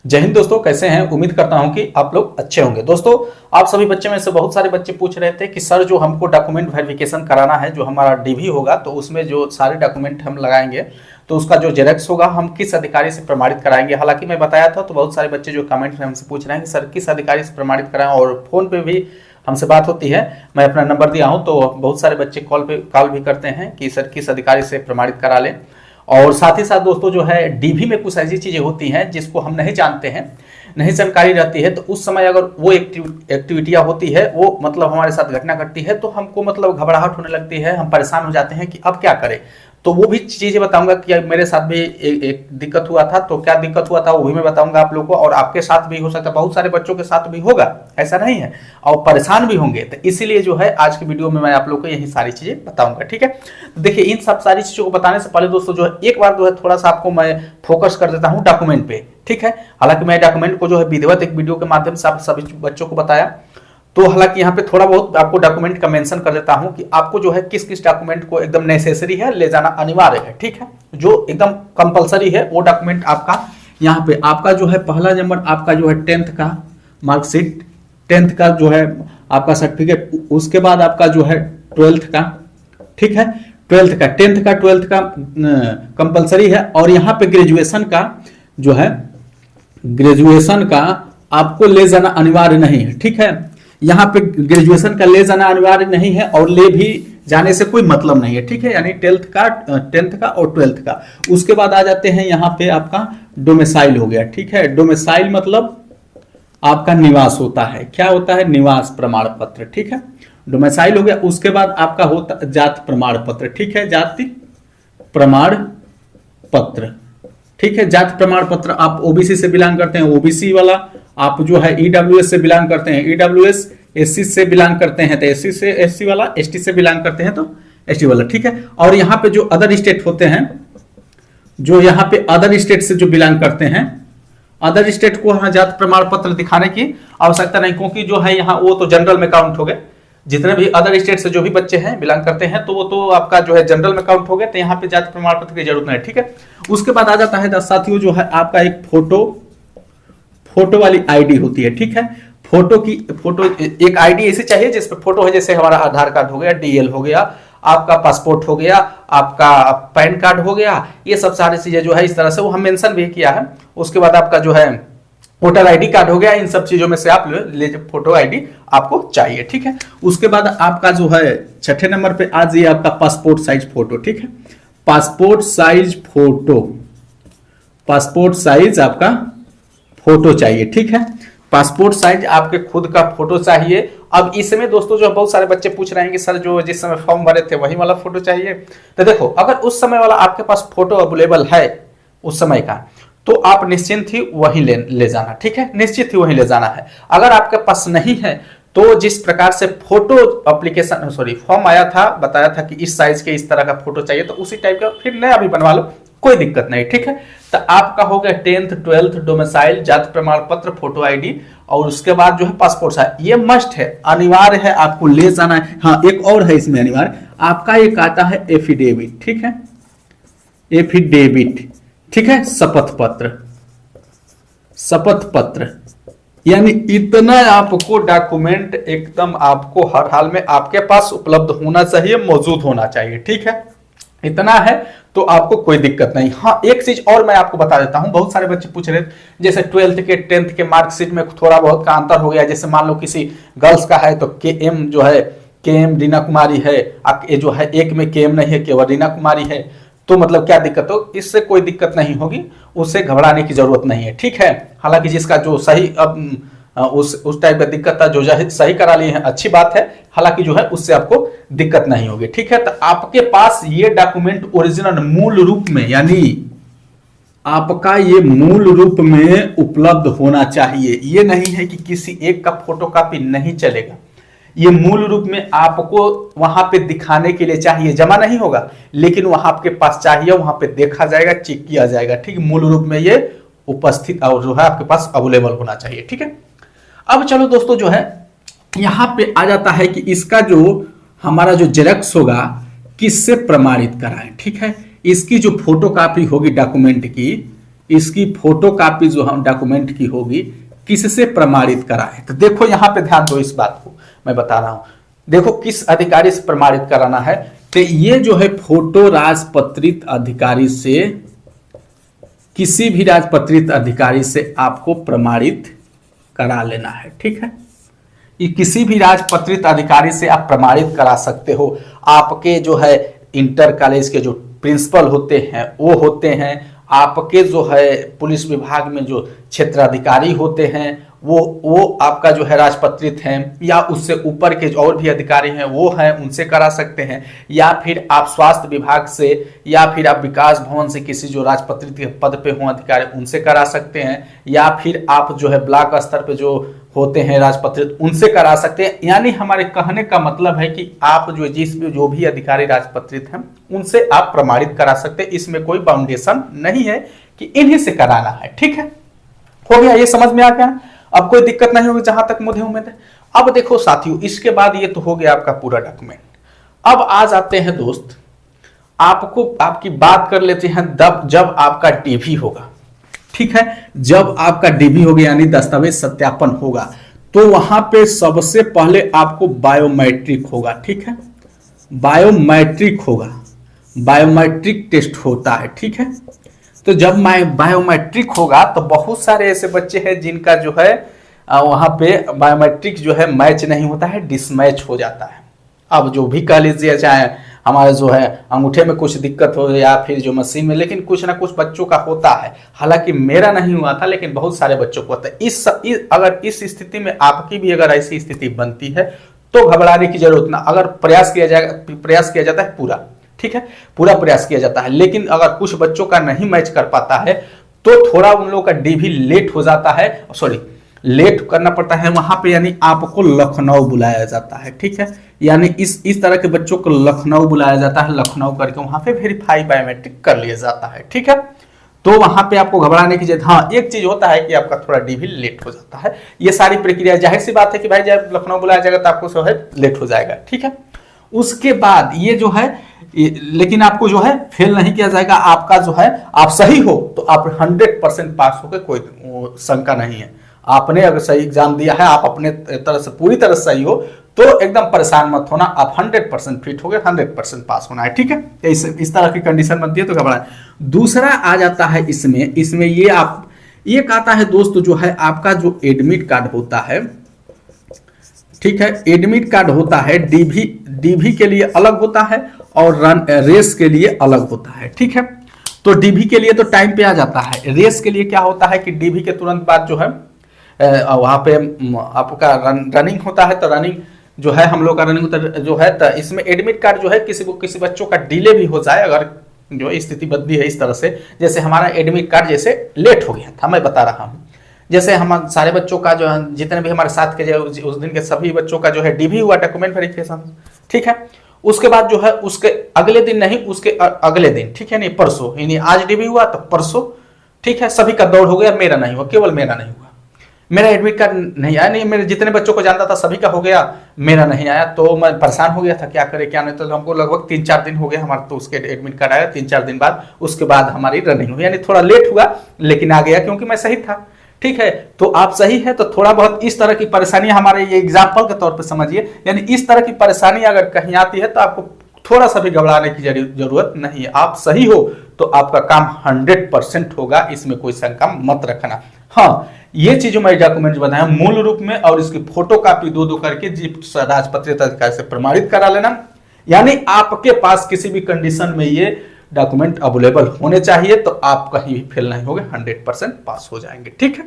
जय हिंद दोस्तों, कैसे हैं। उम्मीद करता हूं कि आप लोग अच्छे होंगे। दोस्तों, आप सभी बच्चे में से बहुत सारे बच्चे पूछ रहे थे कि सर जो हमको डॉक्यूमेंट वेरिफिकेशन कराना है, जो हमारा डीवी होगा, तो उसमें जो सारे डॉक्यूमेंट हम लगाएंगे तो उसका जो जेरॉक्स होगा हम किस अधिकारी से प्रमाणित कराएंगे। हालांकि मैं बताया था, तो बहुत सारे बच्चे जो कमेंट में हमसे पूछ रहे हैं कि सर किस अधिकारी से प्रमाणित कराएं, और फोन पे भी हमसे बात होती है। मैं अपना नंबर दिया हूं, तो बहुत सारे बच्चे कॉल भी करते हैं कि सर किस अधिकारी से प्रमाणित करा लें। और साथ ही साथ दोस्तों जो है डीवी में कुछ ऐसी चीजें होती हैं जिसको हम नहीं जानते हैं, नहीं जानकारी रहती है, तो उस समय अगर वो एक्टिविटियां होती है, वो मतलब हमारे साथ घटना घटती है, तो हमको मतलब घबराहट होने लगती है, हम परेशान हो जाते हैं कि अब क्या करें। तो वो भी चीजें बताऊंगा कि मेरे साथ भी एक दिक्कत हुआ था, तो क्या दिक्कत हुआ था वो भी मैं बताऊंगा आप लोगों को, और आपके साथ भी हो सकता है, बहुत सारे बच्चों के साथ भी होगा, ऐसा नहीं है, और परेशान भी होंगे। तो इसीलिए जो है आज की वीडियो में मैं आप लोगों को यही सारी चीजें बताऊंगा, ठीक है। तो देखिए, इन सब सारी चीजों को बताने से पहले दोस्तों जो है एक बार जो है थोड़ा सा आपको मैं फोकस कर देता हूँ डॉक्यूमेंट पे, ठीक है। हालांकि मैं डॉक्यूमेंट को जो है विधिवत एक वीडियो के माध्यम से आप सभी बच्चों को बताया, तो हालांकि यहाँ पे थोड़ा बहुत आपको डॉक्यूमेंट का मेंशन कर देता हूं कि आपको जो है किस किस डॉक्यूमेंट को एकदम नेसेसरी है, ले जाना अनिवार्य है, ठीक है। जो एकदम कंपलसरी है वो डॉक्यूमेंट आपका यहाँ पे आपका जो है पहला नंबर आपका जो है 10th का मार्कशीट, 10th का जो है आपका सर्टिफिकेट, उसके बाद आपका जो है 12th का, ठीक है, 12th का 10th का 12th का कंपलसरी है। और यहाँ पे ग्रेजुएशन का जो है, ग्रेजुएशन का आपको ले जाना अनिवार्य नहीं है, ठीक है। यहाँ पे ग्रेजुएशन का ले जाना अनिवार्य नहीं है और ले भी जाने से कोई मतलब नहीं है, ठीक है। यानी 10th का और 12th का। उसके बाद आ जाते हैं यहाँ पे आपका डोमिसाइल हो गया, ठीक है। डोमिसाइल मतलब आपका निवास होता है, क्या होता है, निवास प्रमाण पत्र, ठीक है। डोमिसाइल हो गया। उसके बाद आपका होता जाति प्रमाण पत्र, ठीक है, जाति प्रमाण पत्र, ठीक है। जाति प्रमाण पत्र, आप ओबीसी से बिलोंग करते हैं, ओबीसी वाला, आप जो है ईडब्ल्यूएस से बिलोंग करते हैं, ईडब्ल्यूएस, एससी से बिलोंग करते हैं तो एससी से एससी वाला, एसटी से बिलोंग करते हैं तो एसटी वाला, ठीक है। और यहाँ पे जो अदर स्टेट होते हैं, जो यहाँ पे अदर स्टेट से जो बिलोंग करते हैं, अदर स्टेट को यहाँ जाति प्रमाण पत्र दिखाने की आवश्यकता नहीं, क्योंकि जो है यहाँ वो तो जनरल में काउंट हो गए। जितने भी अदर स्टेट से जो भी बच्चे हैं बिलोंग करते हैं, तो वो तो आपका जो है जनरल में काउंट हो गए, तो यहाँ पे जाति प्रमाण पत्र की जरूरत नहीं, ठीक है। उसके बाद आ जाता है साथियों जो है आपका एक फोटो वाली आईडी होती है, ठीक है। फोटो एक आईडी ऐसी चाहिए जिसपे फोटो है, जैसे हमारा आधार कार्ड हो गया, डीएल हो गया, आपका पासपोर्ट हो गया, आपका पैन कार्ड हो गया, ये सब सारी चीजें जो है इस तरह से वो हम मेंशन भी किया है। उसके बाद आपका जो है वोटर आईडी कार्ड हो गया। इन सब चीजों में से आप ले फोटो आईडी आपको चाहिए, ठीक है। उसके बाद आपका जो है 6ठे नंबर पे आ जाइए आपका पासपोर्ट साइज फोटो, ठीक है। Passport size photo, passport size आपका फोटो चाहिए, ठीक है। पासपोर्ट साइज आपके खुद का फोटो चाहिए। अब इसमें दोस्तों जो बहुत सारे बच्चे पूछ रहे हैं कि सर जो जिस समय फॉर्म भरे थे वही वाला फोटो चाहिए। तो देखो, अगर उस समय वाला आपके पास फोटो अवेलेबल है उस समय का, तो आप निश्चिंत ही वही ले जाना, ठीक है, निश्चित ही वही ले जाना है। अगर आपके पास नहीं है तो जिस प्रकार से फोटो एप्लीकेशन फॉर्म आया था, बताया था कि इस साइज के इस तरह का फोटो चाहिए, तो उसी टाइप का फिर नया भी बनवा लो, कोई दिक्कत नहीं, ठीक है। तो आपका हो गया 10th 12th डोमिसाइल, जाति प्रमाण पत्र, फोटो आईडी, और उसके बाद जो है पासपोर्ट साइज, ये मस्ट है, अनिवार्य है, आपको ले जाना है। हाँ, एक और है इसमें अनिवार्य, आपका एक आता है एफिडेविट, ठीक है, एफिडेविट, ठीक है, शपथ पत्र, शपथ पत्र। यानी इतना आपको डॉक्यूमेंट एकदम आपको हर हाल में आपके पास उपलब्ध होना चाहिए, मौजूद होना चाहिए, ठीक है। इतना है तो आपको कोई दिक्कत नहीं। हाँ, एक चीज और मैं आपको बता देता हूं, बहुत सारे बच्चे पूछ रहे थे, जैसे 12th के 10th के मार्कशीट में थोड़ा बहुत का अंतर हो गया। जैसे मान लो किसी गर्ल्स का है तो केएम जो है, केएम रीना कुमारी है, ये जो है एक में केएम नहीं है, केवल रीना कुमारी है, तो मतलब क्या दिक्कत हो, इससे कोई दिक्कत नहीं होगी, उससे घबराने की जरूरत नहीं है, ठीक है। हालांकि जिसका जो सही उस टाइप का दिक्कत था, जो सही करा लिए हैं, अच्छी बात है, हालांकि जो है उससे आपको दिक्कत नहीं होगी, ठीक है। तो आपके पास ये डॉक्यूमेंट ओरिजिनल मूल रूप में, यानी आपका ये मूल रूप में उपलब्ध होना चाहिए। ये नहीं है कि किसी एक का फोटोकॉपी नहीं चलेगा, ये मूल रूप में आपको वहां पे दिखाने के लिए चाहिए, जमा नहीं होगा लेकिन वहां आपके पास चाहिए, वहां पे देखा जाएगा, चेक किया जाएगा, ठीक, मूल रूप में ये उपस्थित और जो है आपके पास अवेलेबल होना चाहिए, ठीक है। अब चलो दोस्तों जो है यहां पे आ जाता है कि इसका जो हमारा जो जेरॉक्स होगा किससे प्रमाणित कराएं, ठीक है। इसकी जो फोटोकॉपी होगी डॉक्यूमेंट की, इसकी फोटो कॉपी जो हम डॉक्यूमेंट की होगी किससे प्रमाणित कराएं। तो देखो यहां पे ध्यान दो, इस बात को मैं बता रहा हूं। देखो किस अधिकारी से प्रमाणित कराना है, तो ये जो है फोटो राजपत्रित अधिकारी से, किसी भी राजपत्रित अधिकारी से आपको प्रमाणित करा लेना है। ठीक है, ये किसी भी राजपत्रित अधिकारी से आप प्रमाणित करा सकते हो। आपके जो है इंटर कॉलेज के जो प्रिंसिपल होते हैं वो होते हैं, आपके जो है पुलिस विभाग में जो क्षेत्राधिकारी होते हैं वो आपका जो है राजपत्रित हैं, या उससे ऊपर के और भी अधिकारी हैं वो हैं, उनसे करा सकते हैं। या फिर आप स्वास्थ्य विभाग से, या फिर आप विकास भवन से किसी जो राजपत्रित के पद पे हों अधिकारी, उनसे करा सकते हैं। या फिर आप जो है ब्लॉक स्तर पे जो होते हैं राजपत्रित, उनसे करा सकते हैं। यानी हमारे कहने का मतलब है कि आप जो भी अधिकारी राजपत्रित हैं उनसे आप प्रमाणित करा सकते हैं। इसमें कोई बाउंडेशन नहीं है कि इन्हीं से कराना है। ठीक है, हो गया, ये समझ में आ गया। अब कोई दिक्कत नहीं होगी जहां तक मुझे उम्मीद है। अब देखो साथियों, इसके बाद ये तो हो गया आपका पूरा डॉक्यूमेंट। अब आ जाते हैं दोस्त, आपकी बात कर लेते हैं जब आपका डीवी होगा। ठीक है, जब आपका डीवी होगा यानी दस्तावेज सत्यापन होगा, तो वहां पे सबसे पहले आपको बायोमेट्रिक होगा। ठीक है, बायोमेट्रिक होगा, बायोमेट्रिक टेस्ट होता है। ठीक है, तो जब बायोमेट्रिक होगा तो बहुत सारे ऐसे बच्चे हैं जिनका जो है वहां पे बायोमेट्रिक जो है मैच नहीं होता है, डिसमैच हो जाता है। अब जो भी कह लीजिए, चाहे हमारे जो है अंगूठे में कुछ दिक्कत हो या फिर जो मशीन में, लेकिन कुछ ना कुछ बच्चों का होता है। हालांकि मेरा नहीं हुआ था, लेकिन बहुत सारे बच्चों को होता है। अगर इस स्थिति में आपकी भी अगर ऐसी स्थिति बनती है तो घबराने की जरूरत ना। अगर प्रयास किया जाता है पूरा, ठीक है, पूरा प्रयास किया जाता है, लेकिन अगर कुछ बच्चों का नहीं मैच कर पाता है तो थोड़ा उन लोगों का डीवी लेट हो जाता है, लेट करना पड़ता है वहां पे, यानी आपको लखनऊ बुलाया जाता है। ठीक है, यानी इस तरह के बच्चों को लखनऊ बुलाया जाता है, लखनऊ करके वहां पे वेरीफाई बायोमेट्रिक कर लिया जाता है। ठीक है, तो वहां पे आपको घबराने की जरूरत। हाँ, एक चीज होता है कि आपका थोड़ा डीवी लेट हो जाता है। ये सारी प्रक्रिया जाहिर सी बात है कि भाई जब लखनऊ बुलाया जाएगा तो आपको जो है लेट हो जाएगा। ठीक है, उसके बाद ये जो है, लेकिन आपको जो है फेल नहीं किया जाएगा। आपका जो है आप सही हो तो आप 100% पास हो गए, कोई शंका नहीं है। आपने अगर सही एग्जाम दिया है, आप अपने तरह से पूरी तरह सही हो तो एकदम परेशान मत होना, आप 100% फिट हो गए, 100% पास होना है। ठीक है, इस तरह की कंडीशन मत दिए तो घबराए। दूसरा आ जाता है इसमें ये कहता है दोस्त, जो है आपका जो एडमिट कार्ड होता है, ठीक है, एडमिट कार्ड होता है, डीवी के लिए अलग होता है और रेस के लिए अलग होता है। ठीक है, तो डीवी के लिए तो टाइम पे आ जाता है। रेस के लिए क्या होता है कि डीवी के तुरंत बाद जो है वहां पे आपका रनिंग होता है, तो रनिंग जो है हम लोग का रनिंग जो है, तो इसमें एडमिट कार्ड जो है किसी बच्चों का डिले भी हो जाए, अगर जो स्थिति बदली है इस तरह से, जैसे हमारा एडमिट कार्ड जैसे लेट हो गया था, मैं बता रहा हूँ, जैसे हम सारे बच्चों का जो है, जितने भी हमारे साथ के जो उस दिन के सभी बच्चों का जो है डीवी हुआ, डॉक्यूमेंट वेरिफिकेशन। ठीक है, उसके बाद जो है उसके अगले दिन नहीं, उसके अगले दिन, ठीक है, नहीं परसों, यानी आज डीवी हुआ तो परसों, ठीक है, सभी का दौड़ हो गया, मेरा नहीं हुआ, केवल मेरा नहीं हुआ, मेरा एडमिट कार्ड नहीं आया। नहीं, मेरे जितने बच्चों को जानता था सभी का हो गया, मेरा नहीं आया, तो मैं परेशान हो गया था, क्या करे क्या नहीं। तो हमको लगभग 3-4 दिन हो गए हमारा, तो उसके एडमिट कार्ड आया 3-4 दिन बाद, उसके बाद हमारी रनिंग हुई, यानी थोड़ा लेट हुआ लेकिन आ गया क्योंकि मैं सही था। ठीक है, तो आप सही है तो थोड़ा बहुत इस तरह की परेशानी, हमारे ये एग्जाम्पल के तौर पे समझिए, यानी इस तरह की परेशानी अगर कहीं आती है तो आपको थोड़ा सा भी घबराने की जरूरत नहीं है। आप सही हो तो आपका काम 100% होगा, इसमें कोई शंका मत रखना। हाँ, ये चीजों मैं डॉक्यूमेंट बताया मूल रूप में, और इसकी फोटो कॉपी 2-2 करके राजपत्रित अधिकारी से प्रमाणित करा लेना, यानी आपके पास किसी भी कंडीशन में ये डॉक्यूमेंट अवेलेबल होने चाहिए, तो आप कहीं भी फेल नहीं होगे, 100% पास हो जाएंगे। ठीक है।